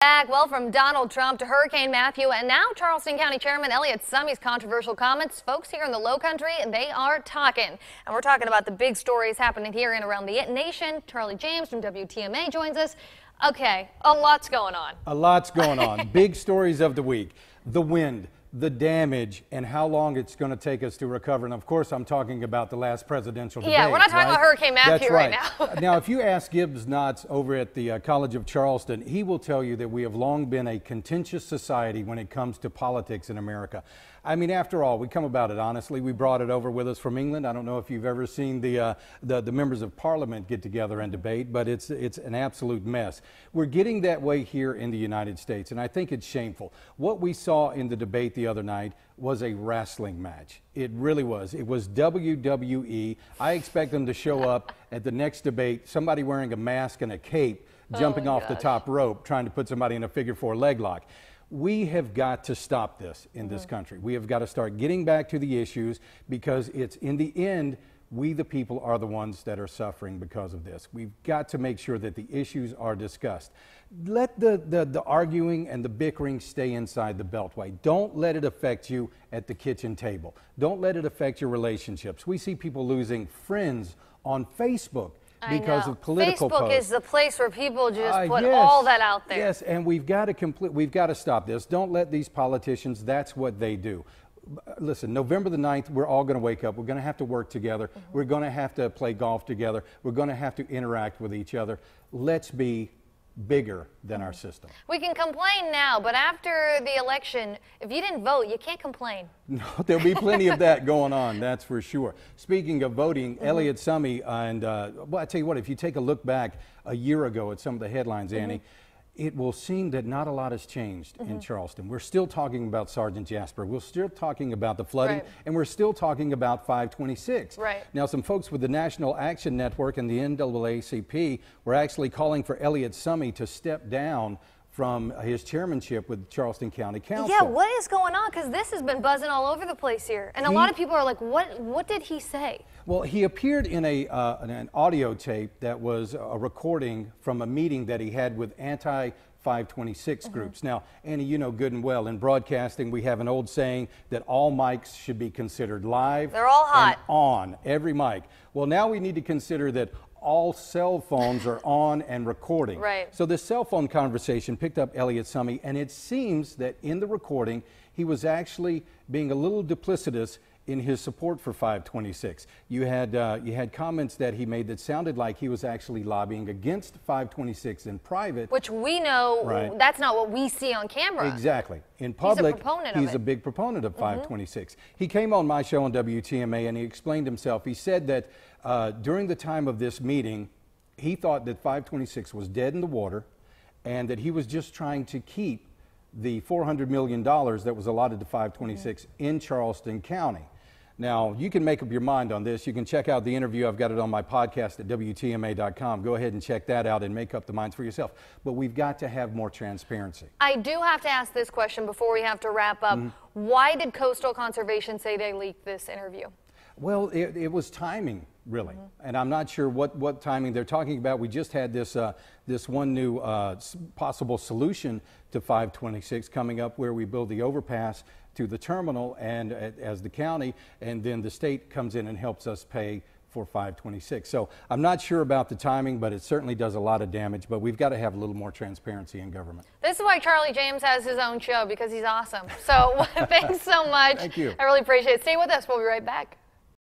Back, well, from Donald Trump to Hurricane Matthew and now Charleston County Chairman Elliott Summey's controversial comments, folks here in the Low Country, they are talking. And we're talking about the big stories happening here and around the nation. Charlie James from WTMA joins us. Okay, a lot's going on. A lot's going on. Big stories of the week. The wind, the damage, and how long it's going to take us to recover. And of course, I'm talking about the last presidential debate. Yeah, we're not talking about Hurricane Matthew right now. Now, if you ask Gibbs Knotts over at the College of Charleston, he will tell you that we have long been a contentious society when it comes to politics in America. I mean, after all, we come about it honestly. We brought it over with us from England. I don't know if you've ever seen the members of Parliament get together and debate, but it's an absolute mess. We're getting that way here in the United States, and I think it's shameful. What we saw in the debate the other night was a wrestling match. It really was. It was WWE. I expect them to show up at the next debate, somebody wearing a mask and a cape, jumping off the top rope, trying to put somebody in a figure-4 leg lock. We have got to stop this in this country. We have got to start getting back to the issues, because it's in the end, we the people are the ones that are suffering because of this. We've got to make sure that the issues are discussed. Let the arguing and the bickering stay inside the Beltway. Don't let it affect you at the kitchen table. Don't let it affect your relationships. We see people losing friends on Facebook because of political posts. Facebook is the place where people just put all that out there. Yes, and we've got to stop this. Don't let these politicians, that's what they do. Listen, November the 9th, we're all going to wake up. We're going to have to work together. We're going to have to play golf together. We're going to have to interact with each other. Let's be bigger than our system. We can complain now, but after the election, if you didn't vote, you can't complain. No, there'll be plenty of that going on, that's for sure. Speaking of voting, Elliott Summey, and well, I tell you what, if you take a look back a year ago at some of the headlines, Annie, it will seem that not a lot has changed in Charleston. We're still talking about Sergeant Jasper. We're still talking about the flooding, and we're still talking about 526. Now, some folks with the National Action Network and the NAACP were actually calling for Elliott Summey to step down from his chairmanship with Charleston County Council. Yeah, what is going on? Because this has been buzzing all over the place here. And a lot of people are like, what did he say? Well, he appeared in an audio tape that was a recording from a meeting that he had with anti-526 groups. Now, Annie, you know good and well, in broadcasting, we have an old saying that all mics should be considered live. They're all hot. And on, every mic. Well, now we need to consider that all cell phones are on and recording. So this cell phone conversation picked up Elliott Summey, and it seems that in the recording, he was actually being a little duplicitous in his support for 526. You had comments that he made that sounded like he was actually lobbying against 526 in private. Which we know that's not what we see on camera. Exactly. In public, he's a big proponent of 526. He came on my show on WTMA and he explained himself. He said that during the time of this meeting, he thought that 526 was dead in the water and that he was just trying to keep the $400 million that was allotted to 526 in Charleston County. Now, you can make up your mind on this. You can check out the interview. I've got it on my podcast at WTMA.com. Go ahead and check that out and make up the minds for yourself. But we've got to have more transparency. I do have to ask this question before we have to wrap up. Why did Coastal Conservation say they leaked this interview? Well, it was timing, really. And I'm not sure what timing they're talking about. We just had this one new possible solution to 526 coming up, where we build the overpass to the terminal and as the county, and then the state comes in and helps us pay for 526. So I'm not sure about the timing, but it certainly does a lot of damage. But we've got to have a little more transparency in government. This is why Charlie James has his own show, because he's awesome. So thanks so much. Thank you. I really appreciate it. Stay with us. We'll be right back.